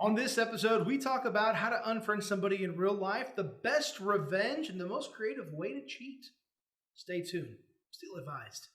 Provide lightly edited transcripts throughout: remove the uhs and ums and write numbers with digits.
On this episode, we talk about how to unfriend somebody in real life, the best revenge, and the most creative way to cheat. Stay tuned. Still advised.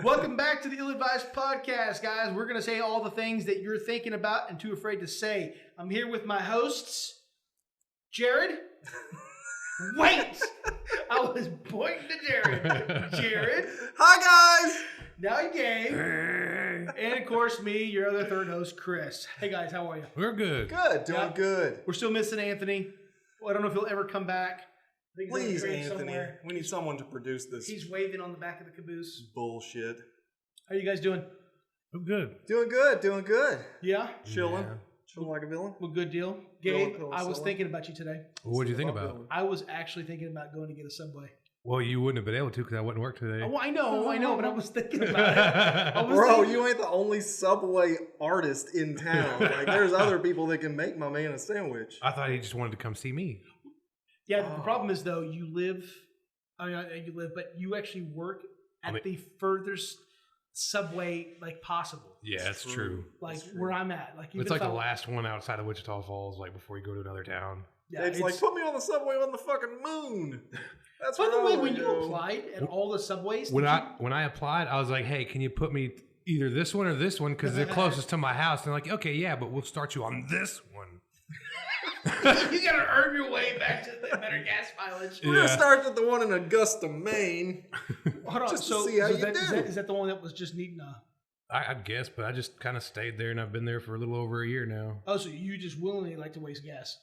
Welcome back to the Ill-Advised Podcast, guys. We're going to say all the things that you're thinking about and too afraid to say. I'm here with my hosts, Jared. Wait! I was pointing to Jared. Jared. Hi, guys! Now Gabe. And, of course, me, your other third host, Chris. Hey, guys, how are you? We're good. Good, doing good. We're still missing Anthony. Well, I don't know if he'll ever come back. I think he's Please, on a train Anthony. somewhere. We need someone to produce this He's waving on the back of the caboose. bullshit. How are you guys doing? I'm good. Doing good. Yeah? Chilling. Yeah. Chilling like a villain. Well, good deal. Roller Gabe, coaster. I was thinking about you today. What did you think Love about? villain. I was actually thinking about going to get a Subway. Well, you wouldn't have been able to because I wouldn't work today. Oh, I know, but I was thinking about it. I was Bro, thinking- you ain't the only Subway artist in town. Like, there's other people that can make my man a sandwich. I thought he just wanted to come see me. Yeah, the problem is, though, you live, but you actually work at the furthest Subway, like, possible. Yeah, that's true. Like, where I'm at. Like, even It's like if the last one outside of Wichita Falls, like before you go to another town. Yeah, It's like, put me on the Subway on the fucking moon. That's by what the I way, wanna when you do. applied at all the Subways, When I applied, I was like, hey, can you put me either this one or this one because they're closest to my house? And they're like, okay, yeah, but we'll start you on this one. you got to earn your way back to the better gas mileage. We're going to start at the one in Augusta, Maine. Hold on, Just to so see how you that, do. is that the one that was just needing a... I'd guess, but I just kind of stayed there and I've been there for a little over a year now. Oh, so you just willingly like to waste gas?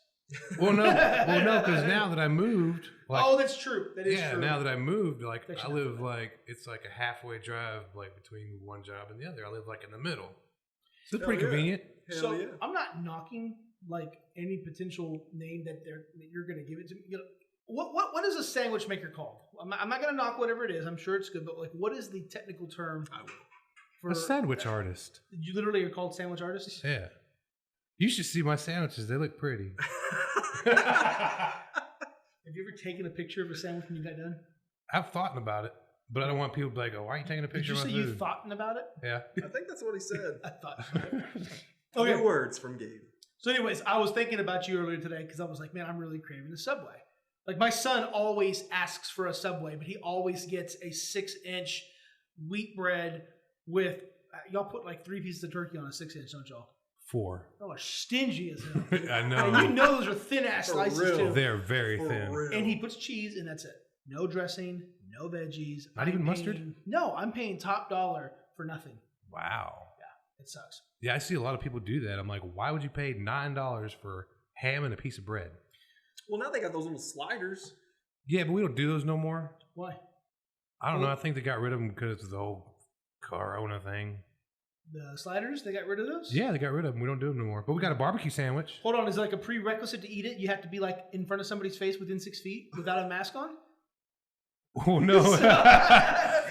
Well, no, because now that I moved, like, Oh, that's true. That is yeah, true. now that I moved, like That's I not live bad. like it's like a halfway drive, like between one job and the other. I live like in the middle, so it's Hell pretty yeah. convenient. Hell So yeah. I'm not knocking like any potential name that you're going to give it to me. You know, what is a sandwich maker called? I'm not going to knock whatever it is. I'm sure it's good, but like, what is the technical term? I will. A sandwich artist. You literally are called sandwich artists. Yeah, you should see my sandwiches. They look pretty. Have you ever taken a picture of a sandwich when you got done? I've thought about it, but I don't want people to be like, "Oh, why are you taking a Did picture you of say my you food?" thought about it? Yeah. I think that's what he said. I thought. Okay. Okay. Words from Gabe. So, anyways, I was thinking about you earlier today because I was like, man, I'm really craving a Subway. Like, my son always asks for a Subway, but he always gets a 6-inch wheat bread with, y'all put like 3 pieces of turkey on a 6-inch, don't y'all? 4. Y'all are stingy as hell. I know. And you know those are thin-ass For slices, real. too. They're very For thin. real. And he puts cheese, and that's it. No dressing, no veggies. Not even mustard? No, I'm paying top dollar for nothing. Wow. It sucks. Yeah, I see a lot of people do that. I'm like, why would you pay $9 for ham and a piece of bread? Well, now they got those little sliders. Yeah, but we don't do those no more. Why? I don't know. I think they got rid of them because of the whole Corona thing. The sliders, they got rid of those? Yeah, they got rid of them. We don't do them no more. But we got a barbecue sandwich. Hold on, is it like a prerequisite to eat it? You have to be like in front of somebody's face within 6 feet without a mask on? Oh no! So why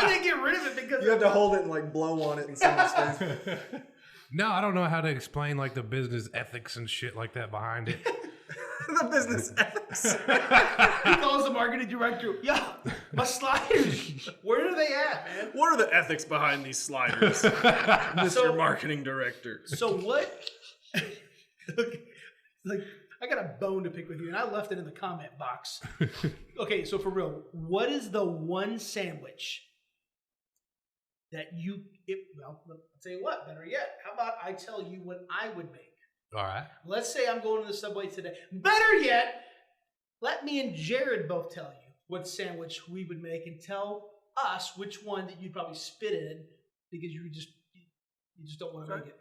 would they get rid of it? Because You have to hold it and like blow on it in someone's face. No, I don't know how to explain like the business ethics and shit like that behind it. The business ethics. He calls the marketing director. Yeah, my sliders. Where are they at, man? What are the ethics behind these sliders, Mr. So- Marketing Director? So what? Like, I got a bone to pick with you, and I left it in the comment box. Okay, so for real, what is the one sandwich that well, I'll tell you what, better yet, how about I tell you what I would make? All right. Let's say I'm going to the Subway today. Better yet, let me and Jared both tell you what sandwich we would make and tell us which one that you'd probably spit in because you just don't want to make it.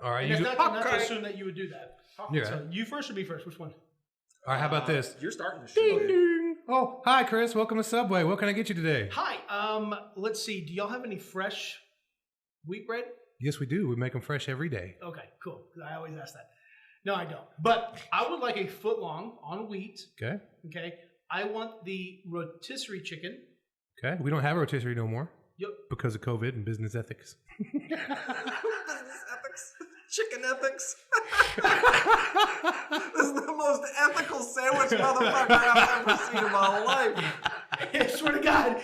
All right. And You that's go, not to assume that you would do that. Yeah. So you first or me first? Which one? all right. How about this? You're starting to Ding shoot. ding. Oh, hi, Chris. Welcome to Subway. What can I get you today? Hi. Let's see. Do y'all have any fresh wheat bread? Yes, we do. We make them fresh every day. Okay, cool. 'Cause I always ask that. No, I don't. But I would like a foot long on wheat. Okay. Okay. I want the rotisserie chicken. Okay. We don't have a rotisserie no more. Yep. Because of COVID and business ethics. Business ethics. Chicken ethics. This is the most ethical sandwich motherfucker I've ever seen in my life. I swear to God,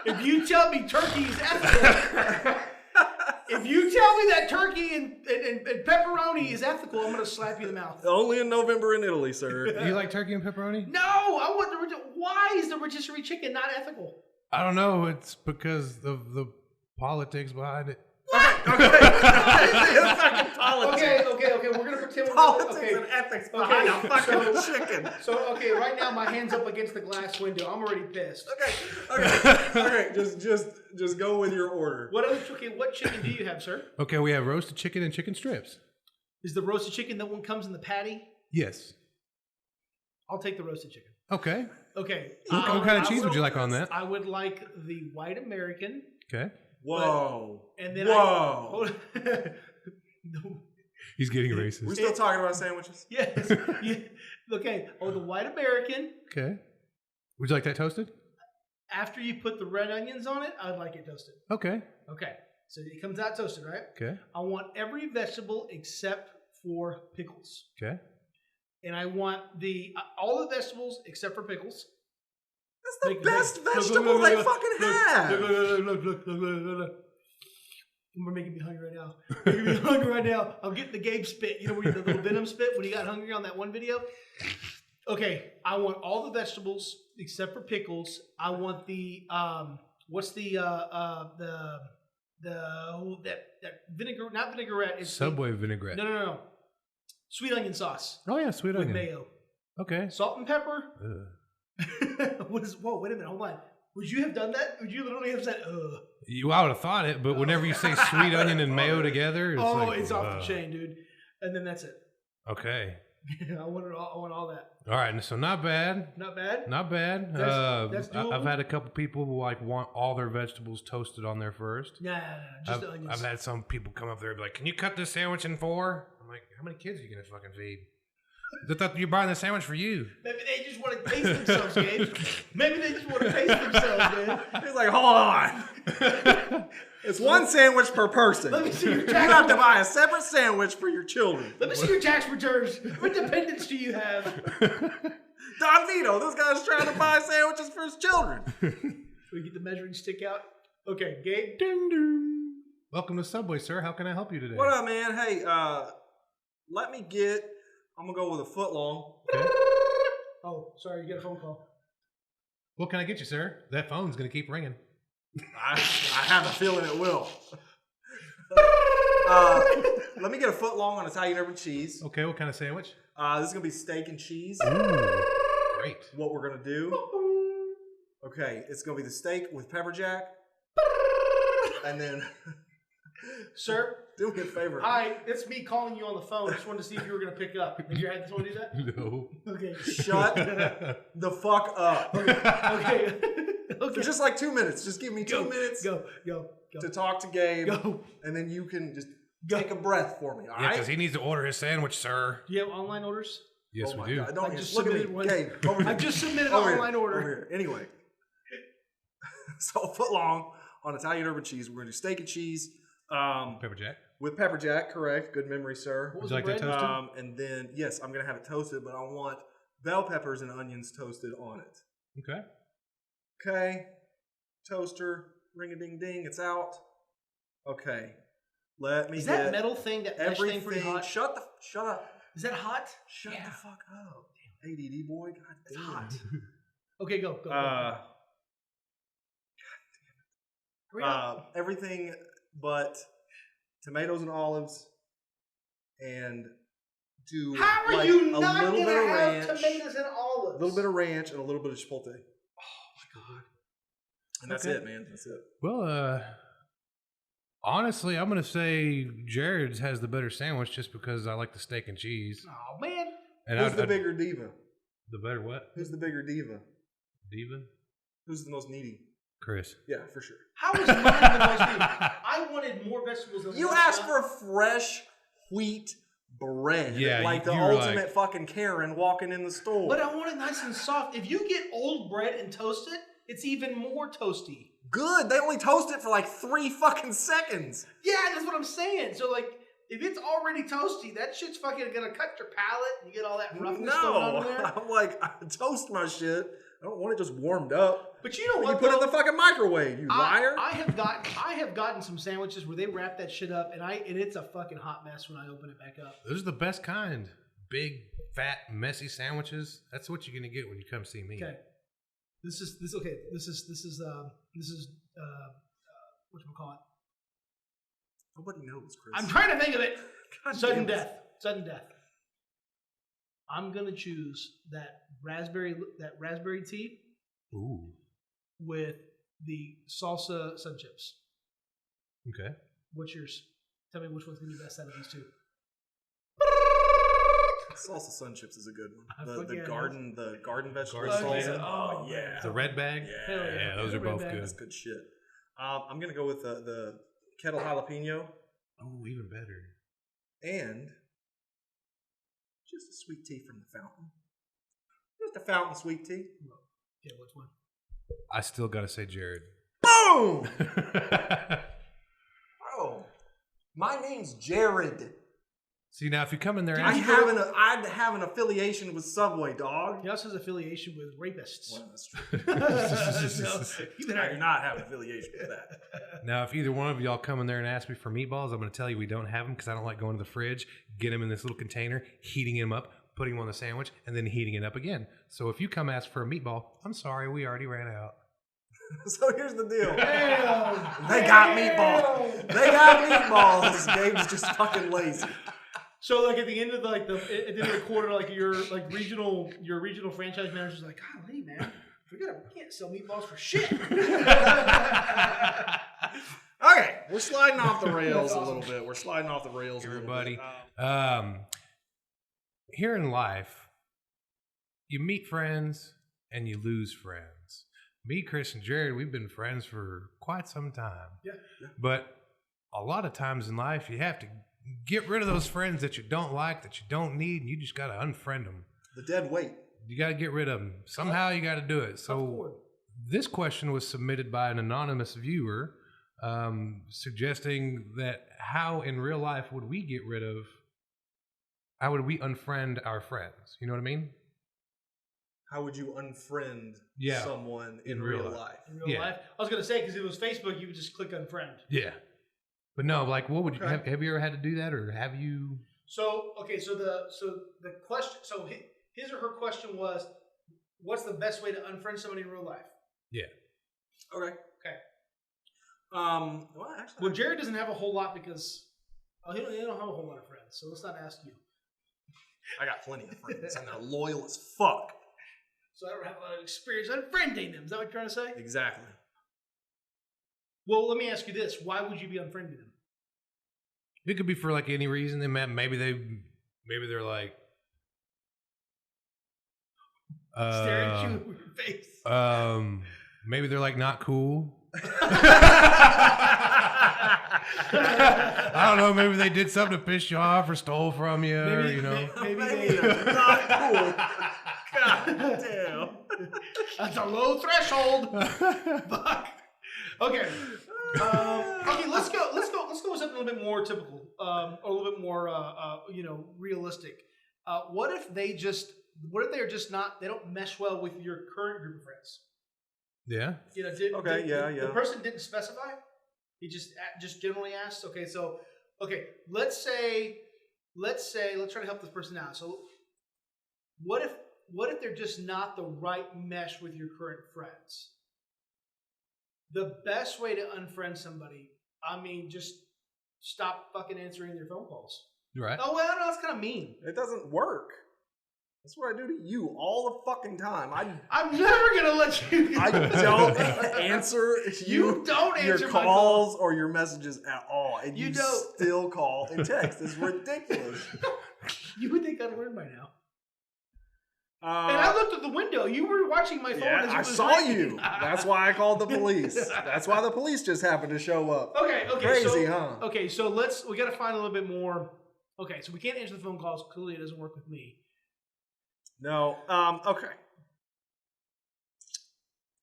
if you tell me turkey is ethical, if you tell me that turkey and pepperoni is ethical, I'm going to slap you in the mouth. Only in November in Italy, sir. Do you like turkey and pepperoni? No, I want why is the rotisserie chicken not ethical? I don't know. It's because of the politics behind it. Okay, we're gonna pretend Politics and ethics behind a fucking chicken. So right now my hand's up against the glass window. I'm already pissed. Okay. Just go with your order. What chicken do you have, sir? Okay, we have roasted chicken and chicken strips. Is the roasted chicken that one comes in the patty? Yes. I'll take the roasted chicken. Okay. Okay. What kind of cheese would you like on that? I would like the white American. Okay. Whoa. And then Whoa. No. He's getting racist. We're still talking about sandwiches? Yes. Yeah. Okay. Oh, the white American. Okay. Would you like that toasted? After you put the red onions on it, I'd like it toasted. Okay. Okay. So it comes out toasted, right? Okay. I want every vegetable except for pickles. Okay. And I want all the vegetables except for pickles. That's the best vegetable they fucking have. Look. You're making me hungry right now. You're making me hungry right now. I'm getting the Gabe spit. You know where the little venom spit when he got hungry on that one video? Okay, I want all the vegetables except for pickles. I want the what's the vinegar, not vinaigrette. It's Subway vinaigrette. No. Sweet onion sauce. Oh yeah, sweet with onion. mayo. Okay. Salt and pepper. Ugh. Whoa, wait a minute, hold on. Would you have done that? Would you literally have said, ugh? I would have thought it, but whenever you say sweet onion and mayo together, it's it's off the chain, dude. And then that's it. Okay. I want all that. All right, so not bad. Not bad? Not bad. That's doable. I've had a couple people who want all their vegetables toasted on there first. Nah, just the onions. I've had some people come up there and be like, "Can you cut this sandwich in 4?" I'm like, "How many kids are you gonna fucking feed?" They thought you're buying the sandwich for you. Maybe they just want to taste themselves, Gabe. Maybe they just want to taste themselves, man. He's like, hold on. It's one sandwich per person. Let me see your You tax. have to buy a separate sandwich for your children. Let me see your tax returns. What dependents do you have? Don Vito, this guy's trying to buy sandwiches for his children. We get the measuring stick out. Okay, Gabe. Ding ding. Welcome to Subway, sir. How can I help you today? What up, man? Hey, let me get, I'm going to go with a foot long. Okay. Oh, sorry, you got a phone call. What can I get you, sir? That phone's gonna keep ringing. I have a feeling it will. Let me get a foot long on Italian urban cheese. Okay, what kind of sandwich? This is going to be steak and cheese. Ooh, great. What we're going to do. Okay, it's going to be the steak with pepper jack. And then, Sir, do me a favor. hi, it's me calling you on the phone. I just wanted to see if you were going to pick up. Did you have someone do that? No. Okay. Shut the fuck up. Okay. For just like 2 minutes. Just give me 2 Go, minutes Go. to talk to Gabe. Go. And then you can just Go. take a breath for me, all Yeah, right? because he needs to order his sandwich, sir. Do you have online orders? Yes, Oh my we do. God, don't I even just look at me. submitted one. Gabe, over here. I just submitted an Over here, online order. Over here. Anyway. So a foot long on Italian urban cheese. We're going to do steak and cheese. Pepper jack. With pepper jack, correct. Good memory, sir. What Would was you like the that bread? toasted? And then, yes, I'm going to have it toasted, but I want bell peppers and onions toasted on it. Okay. Okay. Toaster. Ring-a-ding-ding. It's out. Okay. Let me Is get that metal thing, that mesh thing pretty everything. hot? Shut up. Is that hot? Shut Yeah. the fuck up. ADD boy. God It's damn. hot. Okay, go. Hurry up. Everything but tomatoes and olives, and do How are like you a not little going bit to of have ranch, tomatoes and olives? a little bit of ranch, and a little bit of chipotle, Oh, my God. and that's Okay. it, man. That's it. Well, honestly, I'm gonna say Jared's has the better sandwich just because I like the steak and cheese. Oh, man. And Who's I'd- the I'd- bigger diva? The better what? Who's the bigger diva? Diva? Who's the most needy? Chris. Yeah, for sure. How is mine the most needy? I wanted more vegetables than You asked for fresh wheat bread. Yeah, like the you were ultimate like- fucking Karen walking in the store. But I want it nice and soft. If you get old bread and toast it, it's even more toasty. Good. They only toast it for like 3 fucking seconds. Yeah, that's what I'm saying. So like, if it's already toasty, that shit's fucking gonna cut your palate and you get all that roughness going on No. there. I'm like, I toast my shit. I don't want it just warmed up. But you know You what? put it in though? the fucking microwave, you liar. I have gotten some sandwiches where they wrap that shit up and it's a fucking hot mess when I open it back up. Those are the best kind. Big, fat, messy sandwiches. That's what you're gonna get when you come see me. Okay. This is whatchamacallit? Nobody knows, Chris. I'm trying to think of it. God Sudden damn it. death. Sudden death. I'm gonna choose that raspberry tea Ooh. with the salsa sun chips. Okay. What's yours? Tell me which one's gonna be best out of these two. Salsa sun chips is a good one. Fuck The yeah, garden vegetable Garden salsa. salsa. Oh yeah. The red bag? Hell yeah. Yeah, those are Red both bag. good. That's good shit. I'm gonna go with the kettle jalapeno Oh, even better. and just a sweet tea from the fountain. Just a fountain sweet tea. Okay, which one? I still gotta say Jared. Boom! Oh, my name's Jared. See, now if you come in there I and have an affiliation with Subway, dog. He also has affiliation with rapists. Well, that's true. So, you better- I do not have an affiliation with that. now, if either one of y'all come in there and ask me for meatballs, I'm going to tell you we don't have them because I don't like going to the fridge, get them in this little container, heating them up, putting them on the sandwich, and then heating it up again. So if you come ask for a meatball, I'm sorry, we already ran out. So here's the deal. Damn. They got meatballs. They got meatballs. Gabe's just fucking lazy. So like at the end of at the end of the quarter, like your regional franchise manager's like, golly, man, we can't sell meatballs for shit. Okay, we're sliding off the rails a little bit. We're sliding off the rails a little Everybody. bit. Here in life, you meet friends and you lose friends. Me, Chris, and Jared, we've been friends for quite some time. Yeah. But a lot of times in life, you have to get rid of those friends that you don't like, that you don't need, and you just got to unfriend them. The dead weight. You got to get rid of them. Somehow you got to do it. So this question was submitted by an anonymous viewer suggesting that how in real life would we unfriend our friends? You know what I mean? How would you unfriend someone in real life? In real life, I was gonna say because if it was Facebook, you would just click unfriend. Yeah. But no, like, what would you have you ever had to do that, or have you? So the question, so his or her question was, what's the best way to unfriend somebody in real life? Yeah. Okay. Well, actually, Well, Jared doesn't have a whole lot because he don't have a whole lot of friends. So let's not ask you. I got plenty of friends, and they're loyal as fuck. So I don't have a lot of experience unfriending them. Is that what you're trying to say? Exactly. Well, let me ask you this: why would you be unfriending them? It could be for like any reason. Maybe they're like Staring at you in your face. Maybe they're like not cool. I don't know. Maybe they did something to piss you off or stole from you. Or, you know. Maybe They're not cool. God damn. That's a low threshold. Fuck. Okay. Okay. Let's go with something a little bit more typical, or a little bit more, realistic. What if they're just not? They don't mesh well with your current group of friends. Yeah. The person didn't specify. He just generally asked. Okay, so let's try to help this person out. So, what if they're just not the right mesh with your current friends? The best way to unfriend somebody, just stop fucking answering their phone calls. Right. Oh well, no, that's kind of mean. It doesn't work. That's what I do to you all the fucking time. I'm never gonna let you. I don't answer You don't answer your my calls or your messages at all, and You you don't. still call and text. It's ridiculous. You would think I'd learn by now. I And I looked at the window. You were watching my phone. Yeah, as it I was saw raining. you. That's why I called the police. That's why the police just happened to show up. Okay. Crazy, so, huh? Okay, so we got to find a little bit more. Okay, so we can't answer the phone calls. Clearly, it doesn't work with me. No. Okay.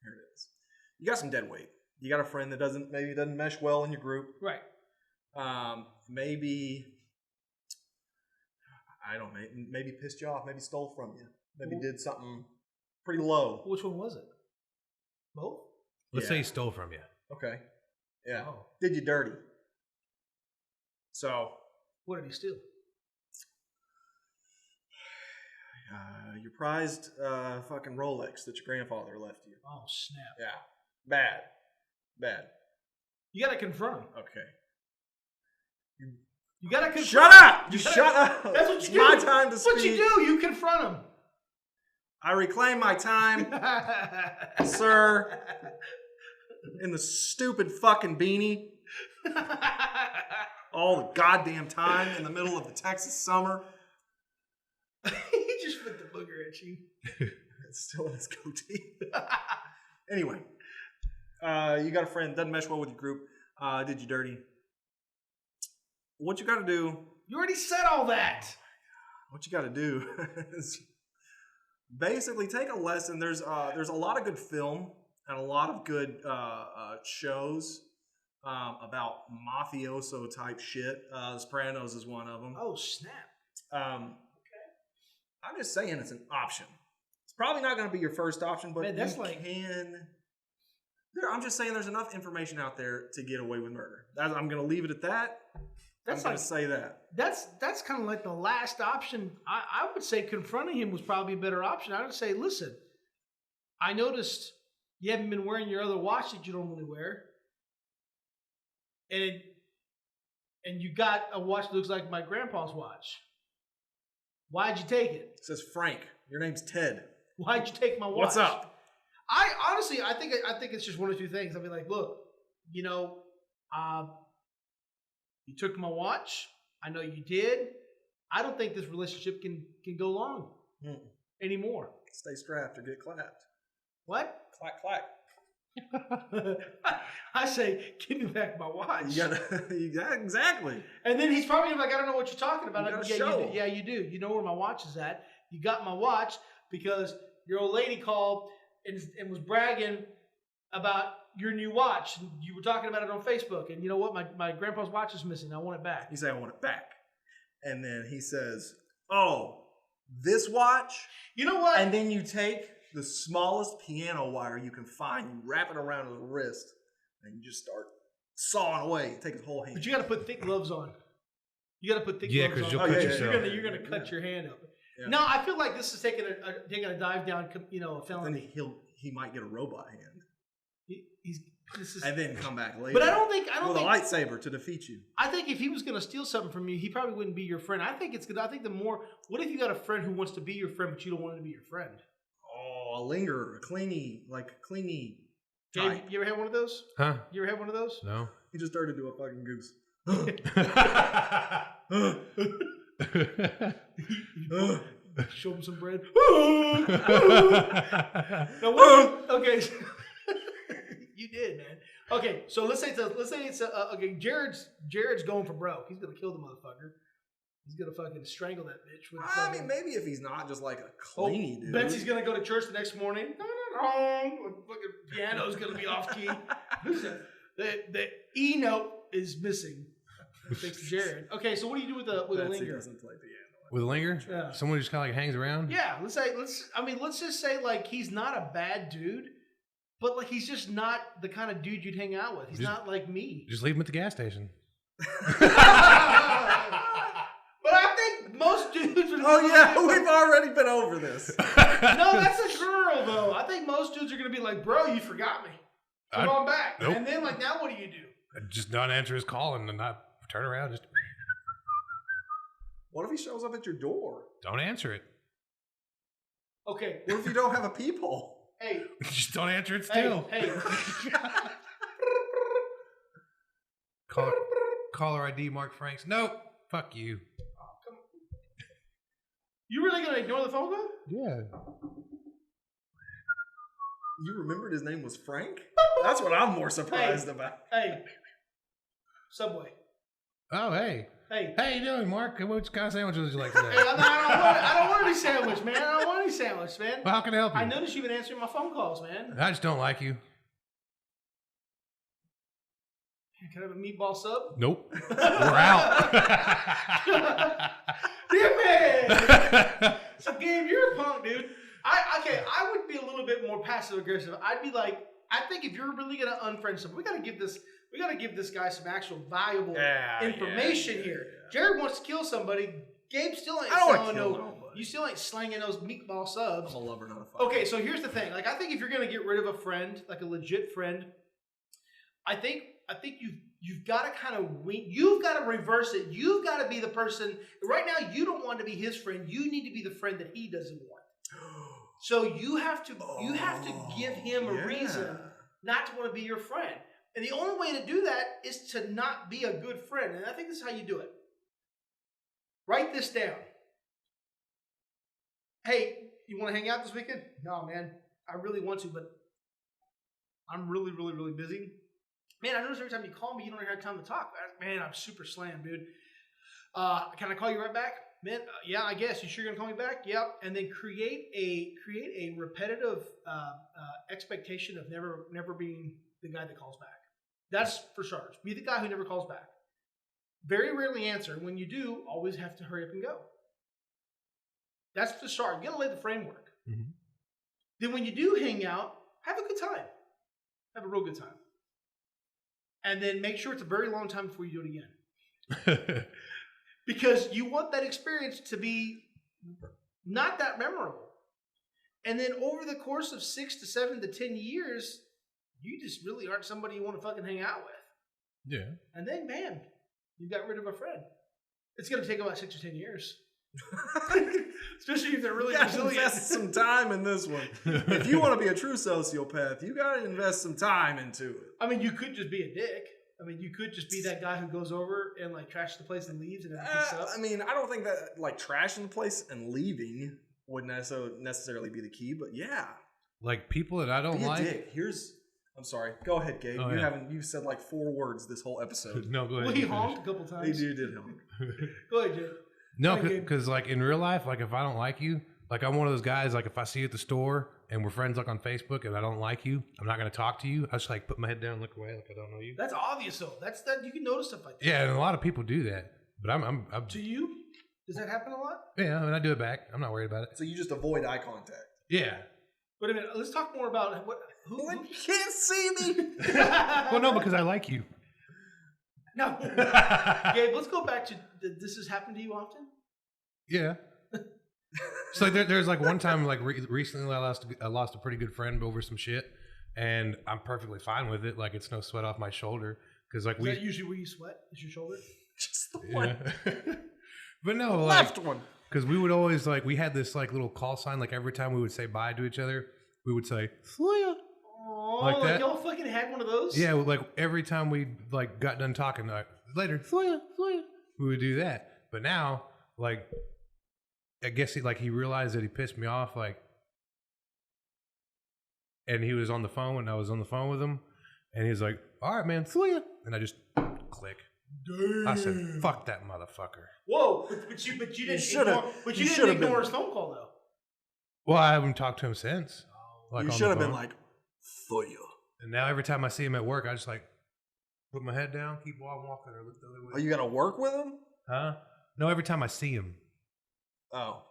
Here it is. You got some dead weight. You got a friend that doesn't mesh well in your group. Right. Maybe I don't know. Maybe pissed you off. Maybe stole from you. Maybe did something pretty low. Which one was it? Both? Let's say he stole from you. Okay. Yeah. Oh. Did you dirty. So. What did he steal? Your prized fucking Rolex that your grandfather left you. Oh, snap. Yeah. Bad. You got to confront him. Okay. You got to confront Shut up! Shut up! That's what you It's do. my time to That's speak. what you do. You confront him. I reclaim my time, sir, in the stupid fucking beanie. All the goddamn time in the middle of the Texas summer. He just put the booger at you. It's still in his goatee. Anyway, you got a friend, doesn't mesh well with your group, did you dirty. What you got to do... You already said all that. What you got to do is basically take a lesson. There's a lot of good film and a lot of good shows about mafioso type shit. Sopranos is one of them. Oh, snap. Okay. I'm just saying it's an option. It's probably not going to be your first option, but Man, that's I'm just saying there's enough information out there to get away with murder. I'm going to leave it at that. I'm going to say that. That's kind of like the last option. I would say confronting him was probably a better option. I would say, listen, I noticed you haven't been wearing your other watch that you normally wear. And you got a watch that looks like my grandpa's watch. Why'd you take it? It says Frank. Your name's Ted. Why'd you take my watch? What's up? I honestly think it's just one or two things. I'll be like, look, you took my watch. I know you did. I don't think this relationship can go long anymore. Stay strapped or get clapped. What? Clack, clack. I say, give me back my watch. Yeah, exactly. And then he's probably like, I don't know what you're talking about. Yeah, you do. You know where my watch is at. You got my watch because your old lady called and was bragging about your new watch. You were talking about it on Facebook. And you know what? My grandpa's watch is missing. I want it back. You say, I want it back. And then he says, oh, this watch? You know what? And then you take the smallest piano wire you can find, you wrap it around his wrist, and you just start sawing away. Take his whole hand. But you got to put thick gloves on. You got to put thick gloves on. Yeah, because you'll cut yourself. You're gonna cut your hand up. Yeah. No, I feel like this is taking a dive down, a felony. Then he might get a robot hand. This is, and then come back later. But I don't think with a lightsaber to defeat you. I think if he was going to steal something from you, he probably wouldn't be your friend. I think it's good. I think the more. What if you got a friend who wants to be your friend, but you don't want him to be your friend? Oh, a lingerer, a cleanie Dave, you ever had one of those? Huh? You ever had one of those? No. He just turned into a fucking goose. Show him some bread. Now, what? Okay. You did, man. Okay, so let's say it's okay. Jared's going for broke. He's gonna kill the motherfucker. He's gonna fucking strangle that bitch. With maybe if he's not just like a cleanie dude. Betsy's gonna go to church the next morning. Fucking piano's gonna be off key. The E note is missing. Thanks to Jared. Okay, so what do you do with a Betsy linger? doesn't play piano. With a linger? Yeah. Someone who just kind of like hangs around? Yeah, let's just say like he's not a bad dude, but like he's just not the kind of dude you'd hang out with. He's not like me. Just leave him at the gas station. But I think most dudes would. Oh yeah, we've already been over this. No, that's a girl though. I think most dudes are gonna be like, bro, you forgot me. Come on back. Nope. And then like now what do you do? Just not answer his call and not turn around. Just What if he shows up at your door? don't answer it. Okay. What if you don't have a peephole? Hey. Just don't answer it still. Hey. Caller ID, Mark Franks. Nope. Fuck you. You really gonna ignore the phone call? Yeah. You remembered his name was Frank? That's what I'm more surprised about. Hey. Subway. Oh, hey. Hey. How you doing, Mark? What kind of sandwich would you like today? Hey, I don't want any sandwich, man. I don't want any sandwich, man. Well, how can I help you? I noticed you've been answering my phone calls, man. I just don't like you. Can I have a meatball sub? Nope. We're out. Damn it! So, Gabe, you're a punk, dude. I would be a little bit more passive aggressive. I'd be like, I think if you're really gonna unfriend someone, we gotta give this guy some actual valuable information here. Jared wants to kill somebody. Gabe still ain't selling no. You still ain't slanging those meatball subs. I'm a lover, not a fighter. Okay, so here's the thing. Like, I think if you're gonna get rid of a friend, like a legit friend, I think you've got to kind of you've got to reverse it. You've got to be the person. Right now, you don't want to be his friend. You need to be the friend that he doesn't want. So you have to give him a reason not to want to be your friend. And the only way to do that is to not be a good friend. And I think this is how you do it. Write this down. Hey, you want to hang out this weekend? No, man. I really want to, but I'm really, really, really busy. Man, I notice every time you call me, you don't have time to talk. Man, I'm super slammed, dude. Can I call you right back? Man, yeah, I guess. You sure you're gonna call me back? Yep. And then create a repetitive expectation of never being the guy that calls back. That's for starters. Be the guy who never calls back. Very rarely answer. When you do, always have to hurry up and go. That's the start. You gotta lay the framework. Mm-hmm. Then when you do hang out, have a good time. Have a real good time. And then make sure it's a very long time before you do it again. Because you want that experience to be not that memorable. And then over the course of 6 to 7 to 10 years, you just really aren't somebody you want to fucking hang out with. Yeah. And then, bam, you got rid of a friend. It's going to take about 6 or 10 years. Especially if they're really resilient. Invest some time in this one. If you want to be a true sociopath, you got to invest some time into it. I mean, you could just be a dick. I mean, you could just be that guy who goes over and like trashes the place and leaves and then picks up. I mean, I don't think that like trashing the place and leaving would necessarily be the key, but yeah. Like people that I don't be like. A dick. I'm sorry. Go ahead, Gabe. Oh, you said like 4 words this whole episode. No, go ahead. Well, he honked a couple times. He did honk. Go ahead, Jay. No, because like in real life, like if I don't like you, like I'm one of those guys, like if I see you at the store and we're friends like on Facebook and I don't like you, I'm not going to talk to you. I just like put my head down and look away like I don't know you. That's obvious though. That's that you can notice stuff like that. Yeah, and a lot of people do that. But I'm To you? Does that happen a lot? Yeah, I mean I do it back. I'm not worried about it. So you just avoid eye contact. Yeah. Wait a minute. Let's talk more about who You can't see me. Well, no, because I like you. No. Gabe, let's go back to this has happened to you often? Yeah. So like there's like one time like recently I lost a pretty good friend over some shit, and I'm perfectly fine with it. Like it's no sweat off my shoulder because like Is that usually where you sweat? Is your shoulder? Just the one. But no, like Left one. because we would always like we had this like little call sign. Like every time we would say bye to each other, we would say "Flia." Oh, Like that? y'all fucking had one of those? Yeah, like every time we like got done talking, like later Flia, we would do that. But now, like, I guess he realized that he pissed me off, like, and he was on the phone and I was on the phone with him, and he's like, "All right, man, see ya," and I just click. Damn. I said, "Fuck that motherfucker." Whoa, but you didn't ignore his phone call though. Well, I haven't talked to him since. Like You on should the have been phone. like, for you. And now every time I see him at work, I just like put my head down, keep on walking, or look the other way. Oh, you got to work with him? Huh? No, every time I see him. Oh.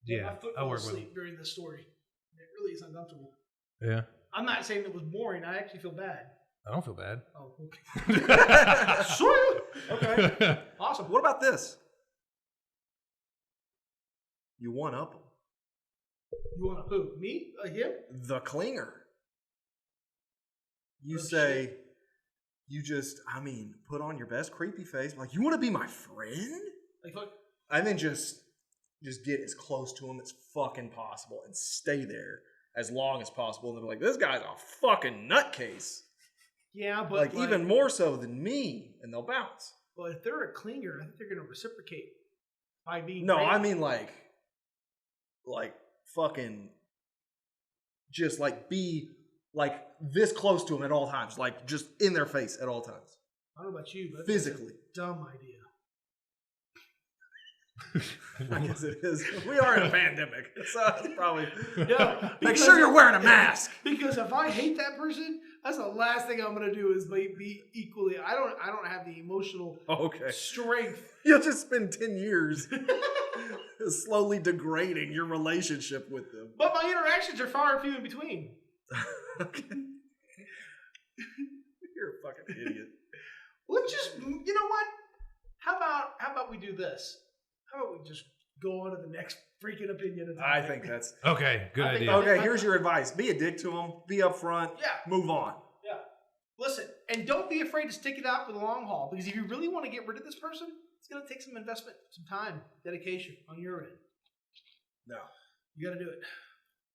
Yeah, My foot I fell work with him. asleep during this story. It really is uncomfortable. Yeah. I'm not saying it was boring. I actually feel bad. I don't feel bad. Oh, okay. Sure. Okay. Awesome. What about this? You one up him. You want to who? Me? Him? The clinger. You Oh, say, shit. you just, put on your best creepy face. Like, you want to be my friend? Like, fuck. And then just get as close to him as fucking possible and stay there as long as possible. And they're like, this guy's a fucking nutcase. Yeah, but Like, even more so than me. And they'll bounce. But if they're a clinger, I think they're going to reciprocate by being. No, great. I mean like fucking just like be like this close to them at all times, like just in their face at all times. I don't know about you, but physically. that's a dumb idea. I guess it is. We are in a pandemic, so it's probably. Yeah, Make sure you're wearing a mask. Because if I hate that person, that's the last thing I'm gonna do is be equally. I don't have the emotional strength. You'll just spend 10 years slowly degrading your relationship with them. But my interactions are far and few in between. Okay. You're a fucking idiot. Let's just, you know what? How about we do this? How about we just go on to the next freaking opinion? I think that's okay. Good idea. Okay, here's your advice: be a dick to them, be upfront, move on. Yeah. Listen, and don't be afraid to stick it out for the long haul, because if you really want to get rid of this person, it's going to take some investment, some time, dedication on your end. No, you got to do it.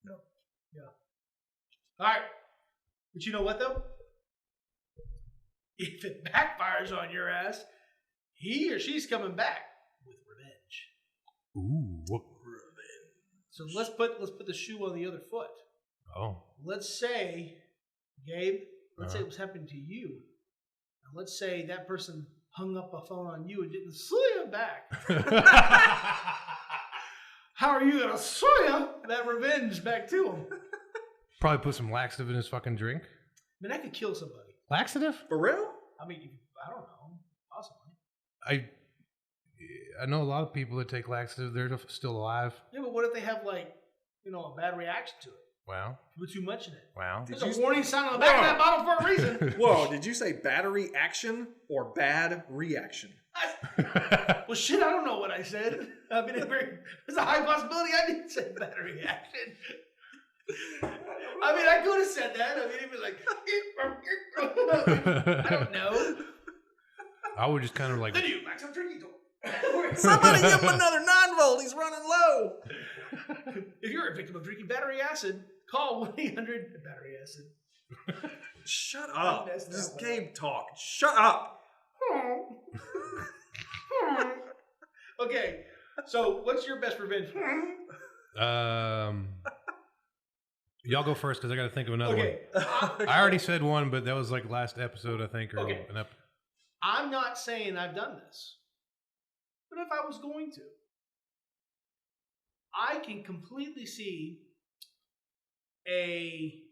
No. Yeah. All right. But you know what though? If it backfires on your ass, he or she's coming back with revenge. Ooh, revenge. So let's put the shoe on the other foot. Oh. Let's say, Gabe, say it was happening to you. And let's say that person hung up a phone on you and didn't sue you back. How are you gonna sue that revenge back to him? Probably put some laxative in his fucking drink. I mean, that could kill somebody. Laxative? For real? I mean, I don't know. Possibly. I know a lot of people that take laxative. They're still alive. Yeah, but what if they have a bad reaction to it? Wow. Put too much in it. Wow. There's a warning sign on the back of that bottle for a reason. Whoa, did you say battery action or bad reaction? Well, shit, I don't know what I said. I mean, there's a high possibility I didn't say battery action. I mean, I could have said that. I mean, it'd be like, I don't know. I would just kind of like. Then you max up drinking. Somebody give him another 9-volt. He's running low. If you're a victim of drinking battery acid, call 1-800 battery acid. Shut up. This is game talk. Shut up. Okay, so what's your best revenge? Y'all go first because I got to think of another one. I already said one, but that was like last episode, I think, or I'm not saying I've done this, but if I was going to, I can completely see a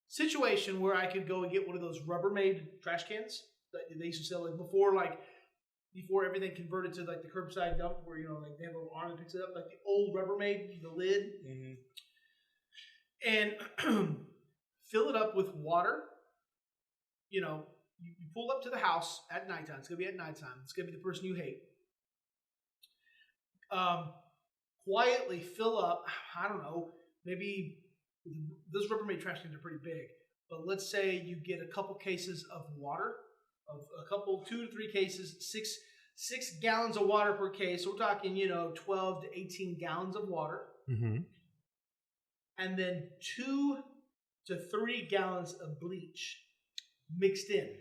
situation where I could go and get one of those Rubbermaid trash cans that they used to sell before everything converted to like the curbside dump where they have a little arm that picks it up, like the old Rubbermaid, the lid, and fill it up with water. You pull up to the house at nighttime. It's gonna be at nighttime. It's gonna be the person you hate. Quietly fill up. I don't know. Maybe those Rubbermaid trash cans are pretty big, but let's say you get a couple cases of water, of a couple 2 to 3 cases, 6 gallons of water per case. So we're talking 12 to 18 gallons of water, and then 2 to 3 gallons of bleach mixed in.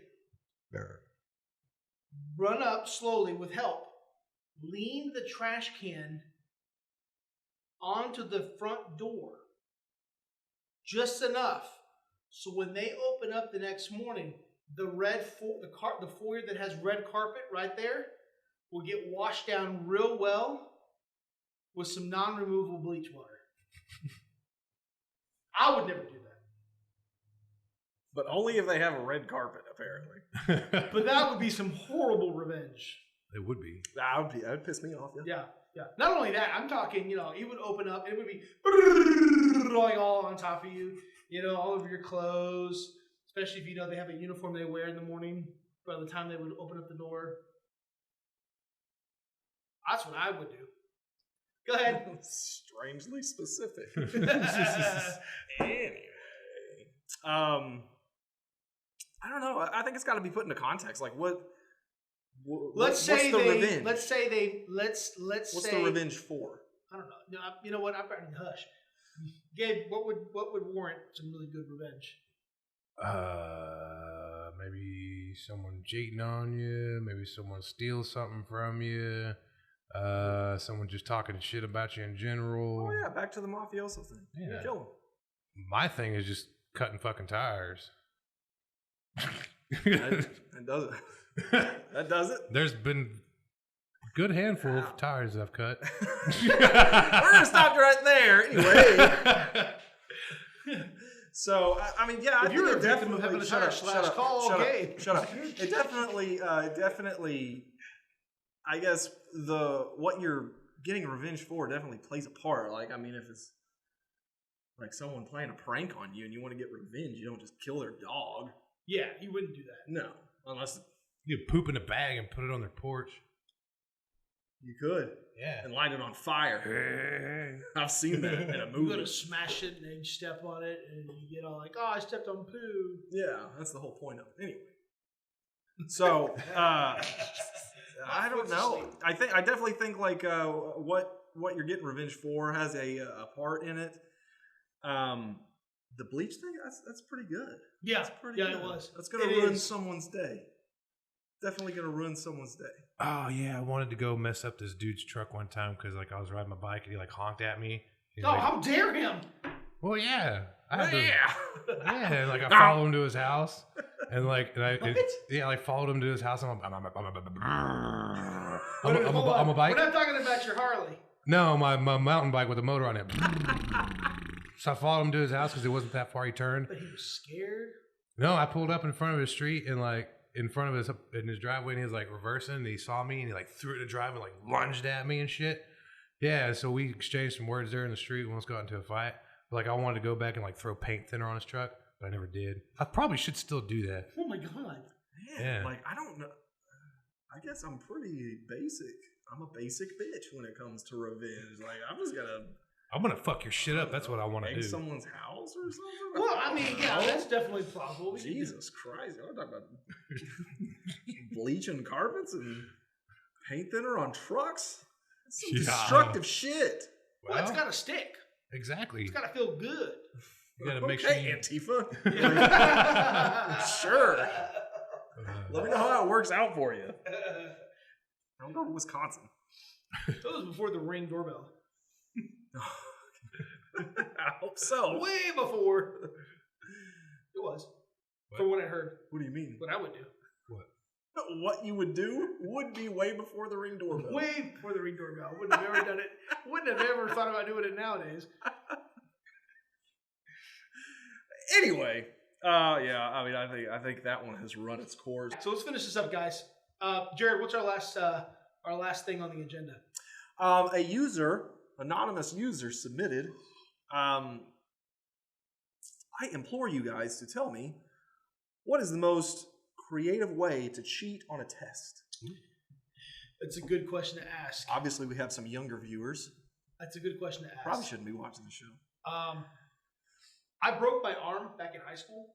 Run up slowly with help. Lean the trash can onto the front door just enough so when they open up the next morning, the foyer that has red carpet right there will get washed down real well with some non-removable bleach water. I would never do that. But only if they have a red carpet, apparently. But that would be some horrible revenge. It would be. That would piss me off. Yeah. Not only that, I'm talking, it would open up, it would be like all on top of you, all over your clothes, especially if they have a uniform they wear in the morning by the time they would open up the door. That's what I would do. Go ahead. Strangely specific. Anyway. I don't know. I think it's got to be put into context. Like what's the revenge? Let's say what's the revenge for? I don't know. No, you know what? I'm ready to hush. Gabe, what would warrant some really good revenge? Maybe someone cheating on you. Maybe someone steals something from you. Someone just talking shit about you in general. Oh yeah, back to the mafioso thing. Yeah. Kill him. My thing is just cutting fucking tires. That does it. That does it. There's been a good handful of tires I've cut. We're gonna stop right there anyway. So I mean, yeah, If you're a victim of having a tire slash call, okay. Shut up. It definitely, I guess what you're getting revenge for definitely plays a part. Like, I mean, if it's like someone playing a prank on you and you want to get revenge, you don't just kill their dog. Yeah, you wouldn't do that. No, unless You poop in a bag and put it on their porch. you could. Yeah. And light it on fire. I've seen that in a You movie. go to smash it and then you step on it and you get all like, oh, I stepped on poo. Yeah, that's the whole point of it. Anyway. So, I don't know. I definitely think like what you're getting revenge for has a part in it. The bleach thing, that's pretty good. Yeah, That's pretty good. it was. That's gonna ruin someone's day. Definitely gonna ruin someone's day. Oh yeah, I wanted to go mess up this dude's truck one time because like I was riding my bike and he like honked at me. He's Oh, like, how dare him! well, yeah, I had to, Yeah. yeah. Like I followed him to his house, and like I What? like followed him to his house. I'm a Hold on. bike. We're not talking about your Harley. No, my mountain bike with a motor on it. So I followed him to his house because it wasn't that far. He turned. But he was scared. No, I pulled up in front of his street and like in front of his driveway, and he was like reversing. And he saw me and he like threw it in the driveway, and, like lunged at me and shit. Yeah, so we exchanged some words there in the street. We almost got into a fight. Like I wanted to go back and like throw paint thinner on his truck, but I never did. I probably should still do that. Oh my god! Man, Yeah. like I don't know. I guess I'm pretty basic. I'm a basic bitch when it comes to revenge. Like I'm gonna fuck your shit up. That's what I want to egg do. someone's house or something. Well, I mean, yeah, that's definitely plausible. Jesus Christ! I'm talking about bleaching carpets and paint thinner on trucks. That's some Yeah. destructive shit. Well, it's got to stick. Exactly. It's got to feel good. You gotta make Okay, sure. Antifa. Sure. Let me know how that works out for you. I'm going to Wisconsin. That was before the Ring doorbell. I hope so. Way before. It was. From what I heard. What do you mean? What I would do. What you would do would be way before the Ring doorbell. Way before the Ring doorbell. Wouldn't have ever done it. Wouldn't have ever thought about doing it nowadays. Anyway, yeah. I mean, I think that one has run its course. So let's finish this up, guys. Jared, what's our last thing on the agenda? Anonymous user submitted. I implore you guys to tell me what is the most creative way to cheat on a test. It's a good question to ask. Obviously, we have some younger viewers. That's a good question to ask. Probably shouldn't be watching the show. I broke my arm back in high school.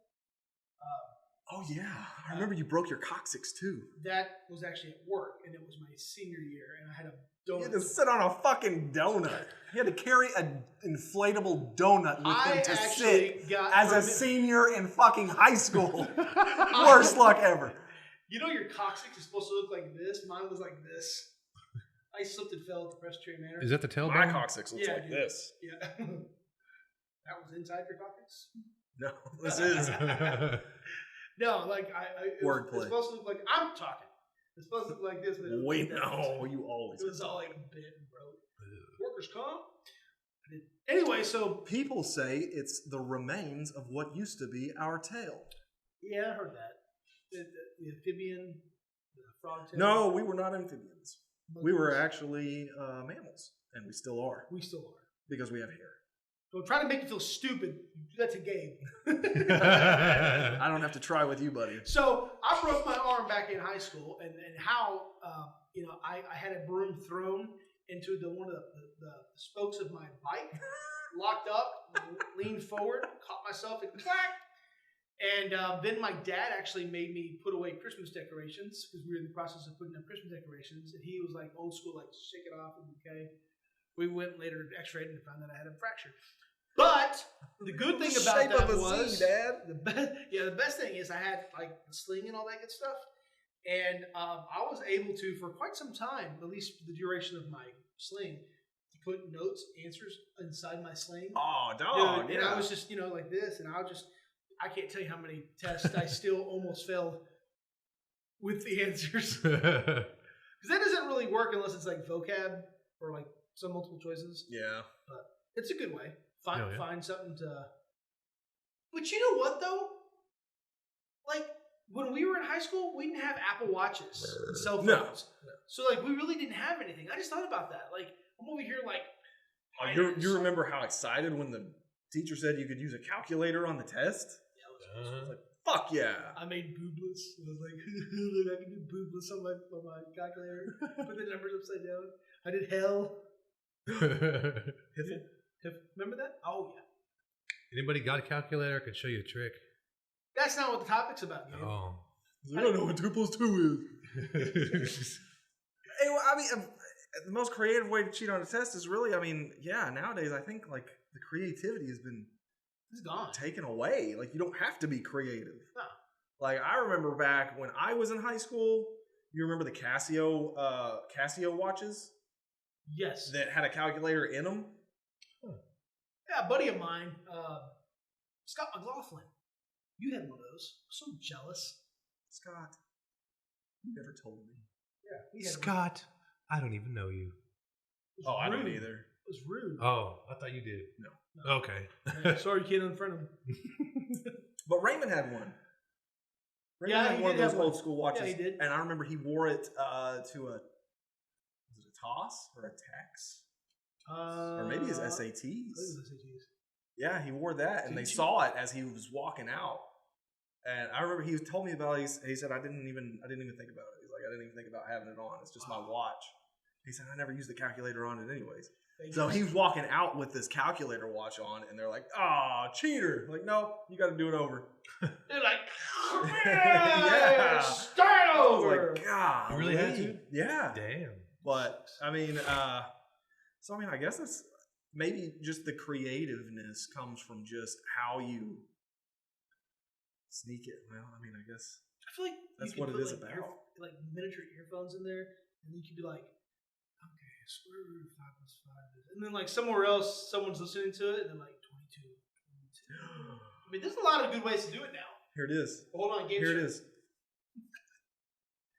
Oh yeah, I remember you broke your coccyx too. That was actually at work, and it was my senior year, and I had a You donut. had to sit on a fucking donut. You had to carry an inflatable donut with him to sit as a senior in fucking high school. Worst luck ever. You know your coccyx is supposed to look like this? Mine was like this. I slipped and fell at the Presbyterian Manor. Is that the tailbone? My coccyx looks like dude. this. Yeah. That was inside your coccyx? No, this is. No, like Wordplay. it's supposed to look like I'm talking. It's supposed to look like this. But it Wait, no, you always. It was all like bit and broke. Workers' comp. Anyway, so People say it's the remains of what used to be our tail. yeah, I heard that. The amphibian, the frog tail. No, we were not amphibians. We were actually mammals, and we still are We still are. because we have hair. So I'm trying to make you feel stupid. Do that to Gabe. I don't have to try with you, buddy. So I broke my arm back in high school, and how I had a broom thrown into one of the spokes of my bike, locked up, leaned forward, caught myself, and clack. And then my dad actually made me put away Christmas decorations because we were in the process of putting up Christmas decorations, and he was like old school, like shake it off, okay. We went later to X-rayed and found that I had a fracture. But the good thing about Shape that of a was, Z, Dad. the best thing is I had like the sling and all that good stuff, and I was able to, for quite some time, at least the duration of my sling, to put notes, answers inside my sling. Oh, dog. Dude, and I was just, like this, and I can't tell you how many tests I still almost failed with the answers. Because that doesn't really work unless it's like vocab or like some multiple choices. Yeah. But it's a good way. Hell yeah. Find something to. But you know what though? Like when we were in high school, we didn't have Apple Watches and cell phones. No. So like we really didn't have anything. I just thought about that. Like I'm over here like. You remember how excited when the teacher said you could use a calculator on the test? Yeah, I was like, fuck yeah. I made boobless. I was like, look, I can do boobless on my calculator. Put the numbers upside down. I did hell. Remember that? Oh, yeah. Anybody got a calculator? I could show you a trick. That's not what the topic's about, man. Oh. I don't know what 2 + 2 is. Hey, well, I mean, the most creative way to cheat on a test is really, nowadays I think like the creativity has been It's gone. taken away. Like you don't have to be creative. No. Like I remember back when I was in high school, you remember the Casio watches Yes. that had a calculator in them? Yeah, a buddy of mine, Scott McLaughlin. You had one of those. I'm so jealous. Scott, you never told me. Yeah. He had Scott, I don't even know you. Oh, I don't rude. either. It was rude. Oh, I thought you did. No. Okay. Yeah, sorry you can't unfriend him. But Raymond had one. Raymond Yeah, had he one of did those have one. old school watches. Yeah, he did. And I remember he wore it to was it a toss or a tax? Or maybe his I SATs. think it was SATs. Yeah, he wore that, and they Did you? saw it as he was walking out. And I remember he told me about it. He said, I didn't even think about it. He's like, I didn't even think about having it on. It's just my watch. He said, I never used the calculator on it anyways. So he was walking out with this calculator watch on, and they're like, oh, cheater. Like, no, you got to do it over. They're like, Yeah. start I was over. like, God. You really had to? Yeah. Damn. But, I guess it's maybe just the creativeness comes from just how you sneak it. Well, I guess I feel like that's you what could it put is like about. like miniature earphones in there, and you could be like, okay, square root of 5 + 5 is, and then like somewhere else, someone's listening to it, and then like 22. I mean, there's a lot of good ways to do it now. Here it is. Hold on, game Here show. it is.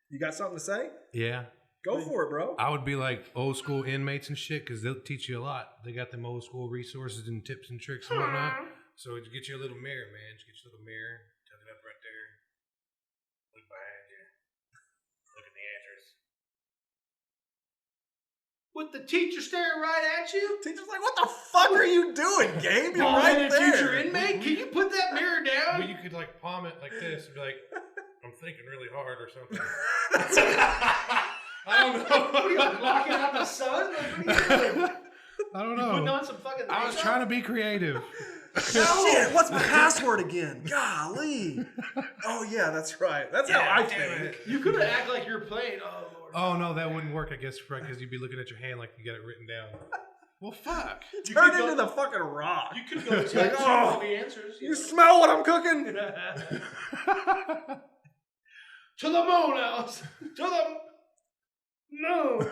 You got something to say? Yeah. Go for it, bro. I would be like old school inmates and shit because they'll teach you a lot. They got them old school resources and tips and tricks and whatnot. So you get your little mirror, man. Just get your little mirror. Tuck it up right there. Look behind you. Look at the answers. With the teacher staring right at you. Teacher's like, what the fuck are you doing, Gabe? You're Oh, right and a there. future inmate. Can you put that mirror down? Well, you could like palm it like this and be like, I'm thinking really hard or something. I don't know. What are you like, blocking out the sun? Like, what are you doing? I don't You putting know. on some fucking. I was trying to be creative. Shit, what's my password again? Golly. Oh, yeah, that's right. That's how I think. You could have act like you're playing. Oh Lord. Oh no, that wouldn't work. I guess because you'd be looking at your hand like you got it written down. Well, fuck. Turn could go- into the fucking rock. You could go to Like, oh, the answers. You smell what I'm cooking? To the moon, Alice. To the moon.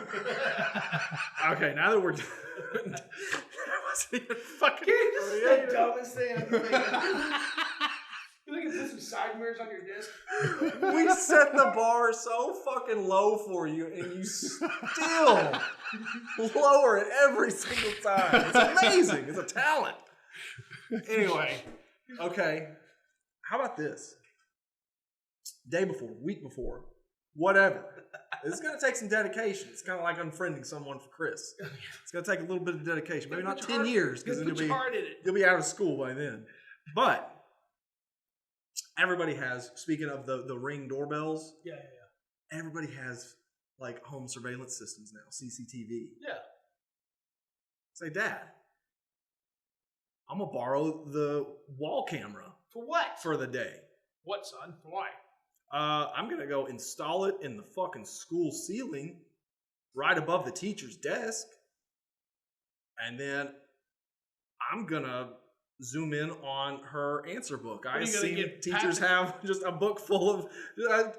Okay, now that we're done. That wasn't even fucking Dude, this is the creative. dumbest thing I can think of. You can put some side mirrors on your disc. We set the bar so fucking low for you, and you still lower it every single time. It's amazing. It's a talent. Anyway, okay. How about this? Day before, week before, whatever. This is going to take some dedication. It's kind of like unfriending someone for Chris. It's going to take a little bit of dedication. Maybe not 10 years, because then Put your heart in it. you'll be out of school by then. But everybody has, speaking of the Ring doorbells, Yeah. everybody has like home surveillance systems now, CCTV. Yeah. Say, Dad, I'm going to borrow the wall camera For what? for the day. What, son? For why? I'm going to go install it in the fucking school ceiling right above the teacher's desk. And then I'm going to zoom in on her answer book. I are you gonna assume get teachers Patrick- have just a book full of.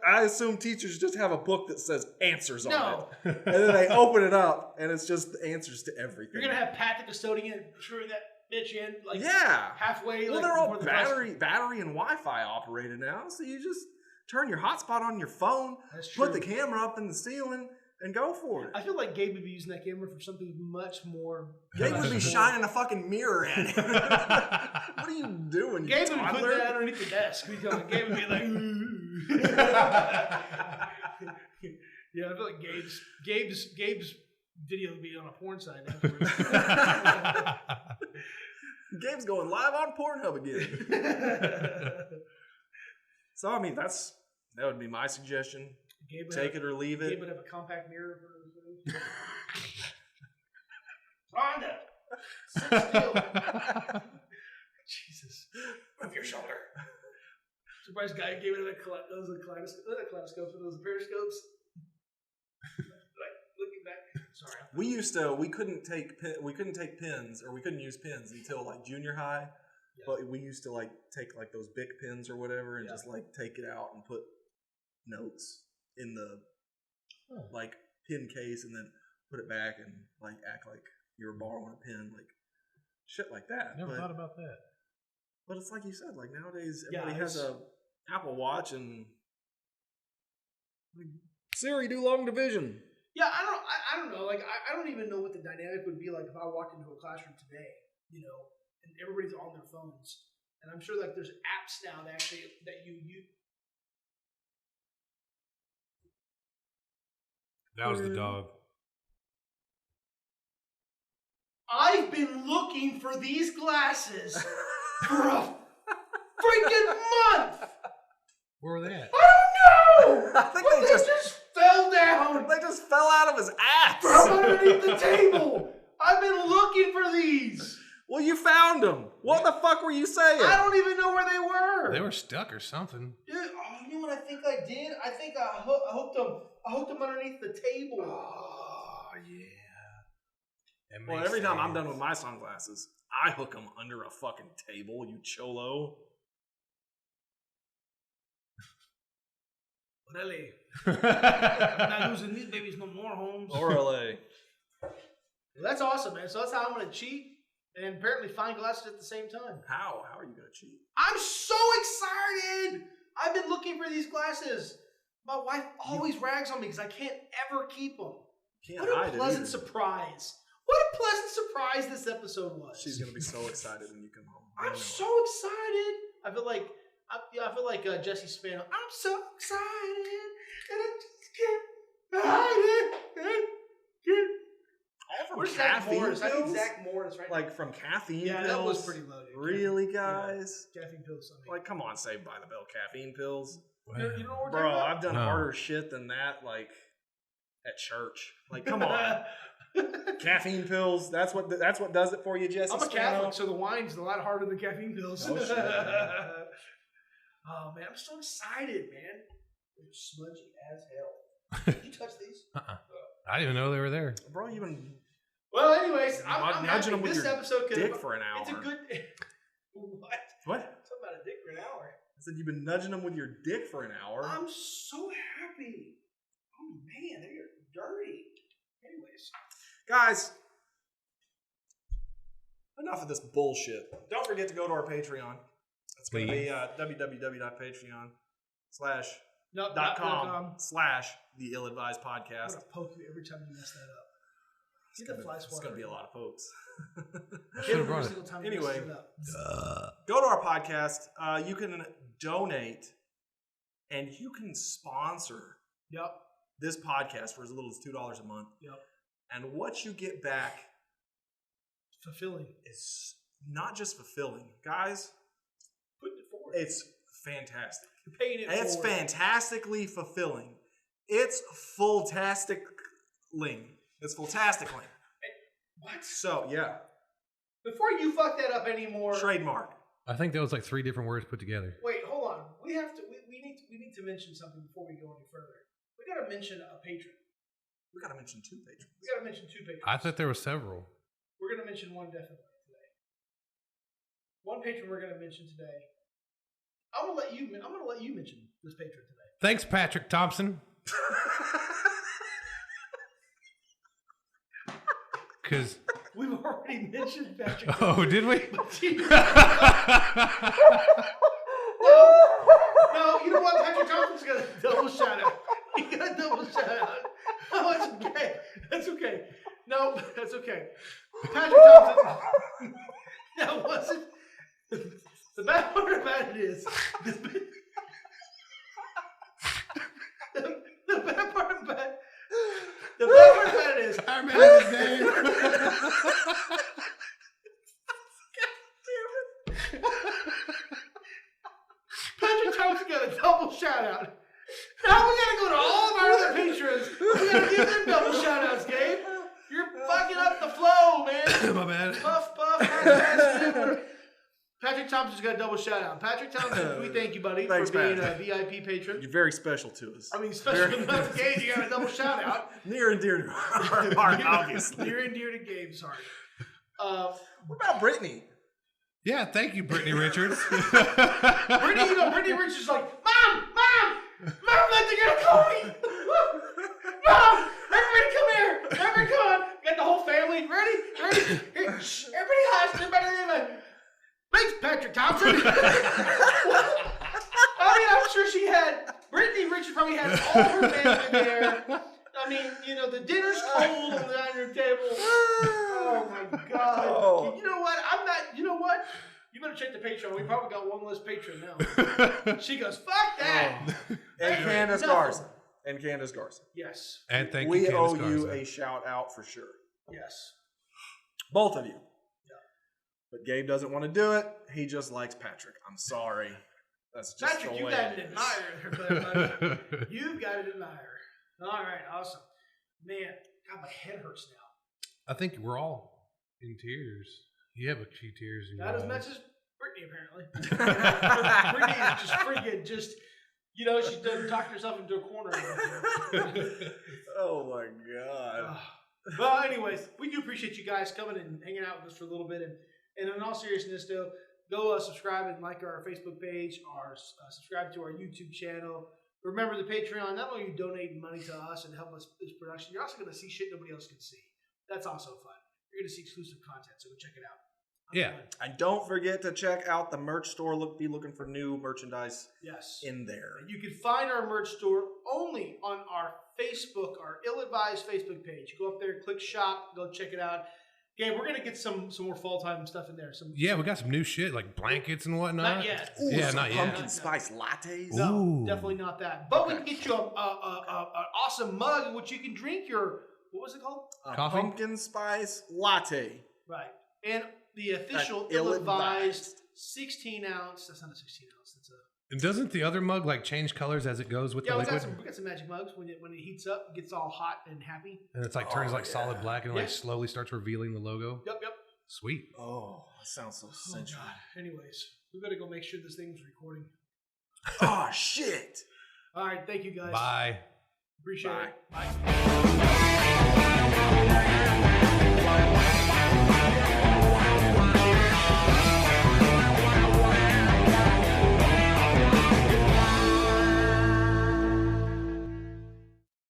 I assume teachers just have a book that says answers on No. it, and then they open it up, and it's just the answers to everything. You're gonna have Pat the custodian screwing that bitch in like yeah. halfway. Well, like, they're all before the class. battery and Wi-Fi operated now, so you just turn your hotspot on your phone, That's true. put the camera up in the ceiling, and go for it. I feel like Gabe would be using that camera for something much more. Gabe would be shining a fucking mirror at it. What are you doing, you Gabe would toddler? put that underneath the desk. Gabe would be like, ooh. Yeah, I feel like Gabe's video would be on a porn site afterwards. Gabe's going live on Pornhub again. So I mean, that would be my suggestion. Gabe would Take have, it or leave Gabe it. would have a compact mirror for his video. Rhonda, sit still. Jesus, move your shoulder. Surprised guy gave it those kaleidoscopes, those periscopes. Like looking back. Sorry. We couldn't take pens, or we couldn't use pens until like junior high. Yeah. But we used to like take like those Bic pens or whatever and just like take it out and put notes in the like pin case and then put it back and like act like you were borrowing a pen, like shit like that. Never thought about that. But it's like you said, like nowadays Yeah, everybody has a Apple Watch and Siri, do long division. Yeah, I don't know. Like I don't even know what the dynamic would be like if I walked into a classroom today, and everybody's on their phones. And I'm sure like there's apps now that you That was the dog. I've been looking for these glasses for a freaking month. Where were they at? I don't know. I think But they just fell down They just fell out of his ass. from underneath the table. I've been looking for these. Well, you found them. What the fuck were you saying? I don't even know where they were. They were stuck or something. Dude, you know what I think I did? I think I hooked them underneath the table. Oh, yeah. It Well, makes every time I'm sense. done with my sunglasses, I hook them under a fucking table, you cholo. Really? I'm not losing these babies no more, Holmes. Orale. Well, that's awesome, man. So that's how I'm going to cheat and apparently find glasses at the same time. How? How are you going to cheat? I'm so excited. I've been looking for these glasses. My wife always rags on me because I can't ever keep them. Can't What hide a it pleasant either. surprise. What a pleasant surprise this episode was. She's going to be so excited when you come home. I I'm know. so excited. I feel like Jesse Spano. I'm so excited, and I just can't hide it. All from Where's Zach caffeine Morris? I need pills? Zach Morris right Like from caffeine Yeah, pills? that was pretty loaded. Really, guys? now. Caffeine pills. I mean. Like, come on, Saved by the Bell caffeine pills. You know what we're talking Bro, about? I've done No. harder shit than that, like, at church. Like, come on. Caffeine pills, that's what does it for you, Jesse I'm a Spano? Catholic, so the wine's a lot harder than caffeine pills. Oh, shit. Oh, man, I'm so excited, man. They're smudgy as hell. Did you touch these? I didn't even know they were there. Bro, you've been Well, anyways, I'm nudging happy. them with This your episode could dick for an hour. It's a good. What? What? Talking about a dick for an hour. I said you've been nudging them with your dick for an hour. I'm so happy. Oh man, they're dirty. Anyways, Guys, enough of this bullshit. Don't forget to go to our Patreon. It's going to be www.patreon.com/the ill-advised I'm podcast. gonna poke you every time you mess that up. Get the fly It's swatter. going to be a lot of pokes. Should've brought it. Single time Anyway. you mess it up. Go to our podcast. You can donate and you can sponsor Yep. this podcast for as little as $2 a month. Yep. And what you get back Fulfilling. is not just fulfilling. Guys, Putting it forward. it's fantastic. You're paying it It's forward. fantastically fulfilling. It's full-tastic-ling. It's full-tastic-ling. What? So, yeah. Before you fuck that up anymore. Trademark. I think that was like 3 different words put together. Wait, hold on. We need to mention something before we go any further. We gotta mention a patron. We got to mention 2 patrons. We gotta mention 2 patrons. I thought there were several. We're gonna mention one definitely today. one patron we're going to mention today. I'm going to let you mention this patron today. Thanks, Patrick Thompson. Because we've already mentioned Patrick. Oh, did we? No, you know what? Patrick Thompson's got a double shout out. He got a double shout out. Oh, it's okay. That's okay. No, that's okay. Patrick Thompson. That wasn't. The bad part about it is. The bad part about it is. I remember his name. Patrick Thompson got a double shout out. Now we gotta go to all of our other patrons. We gotta give them double shout outs, Gabe. You're fucking up the flow, man. My bad. Puff. Patrick Thompson's got a double shout out. Patrick Thompson, we thank you, buddy, Thanks, for being Patrick. a VIP patron. You're very special to us. I mean, special enough to Gabe, you got a double shout out. Near and dear to our heart, obviously. Near and dear to Gabe, sorry. What about Brittany? Yeah, thank you, Brittany Richards. Brittany Richards is like, Mom, they're gonna call me. Mom, everybody come here. Everybody come on. Got the whole family. Ready? Here, everybody hush. Everybody like, thanks, Patrick Thompson. I mean, I'm sure Brittany Richards probably had all her family there. I mean, the dinner's cold on the dining room table. Oh my God. Oh. You know what? You better check the Patreon. We probably got one less patron now. She goes, fuck that. Oh. And Candace Garza. Yes. And thank we you, Candace owe you Garza. a shout out for sure. Yes. Both of you. Yeah. But Gabe doesn't want to do it. He just likes Patrick. I'm sorry. That's just Patrick, the you way got it an is. admirer there, buddy. You got an admirer. All right, awesome. Man, God, my head hurts now. I think we're all in tears. You have a few tears in your Not as eyes. much as Brittany, apparently. Brittany is just freaking she done talked herself into a corner. Oh my God. Well, anyways, we do appreciate you guys coming and hanging out with us for a little bit. And in all seriousness, though, go subscribe and like our Facebook page, subscribe to our YouTube channel. Remember the Patreon, not only are you donating money to us and help us with this production, you're also going to see shit nobody else can see. That's also fun. You're going to see exclusive content, so go check it out. Yeah. And don't forget to check out the merch store. Be looking for new merchandise in there. And you can find our merch store only on our Facebook, our ill-advised Facebook page. Go up there, click shop, go check it out. Okay, we're going to get some more fall-time stuff in there. We got some new shit like blankets and whatnot. Not yet. Ooh, Yeah, some not yet. pumpkin spice lattes. No, Ooh. definitely not that. But we can get you an awesome mug in which you can drink your, what was it called? A Coffee? pumpkin spice latte. Right. And the official An ill-advised 16-ounce. That's not a 16-ounce. That's a... And doesn't the other mug like change colors as it goes with the we liquid? got some magic mugs. When it heats up, it gets all hot and happy. And it's like turns like solid black and Yeah. like slowly starts revealing the logo. Yep. Sweet. Oh, that sounds so sensual. God. Anyways, we better go make sure this thing's recording. Oh, shit. All right. Thank you, guys. Bye. Appreciate Bye. it. Bye.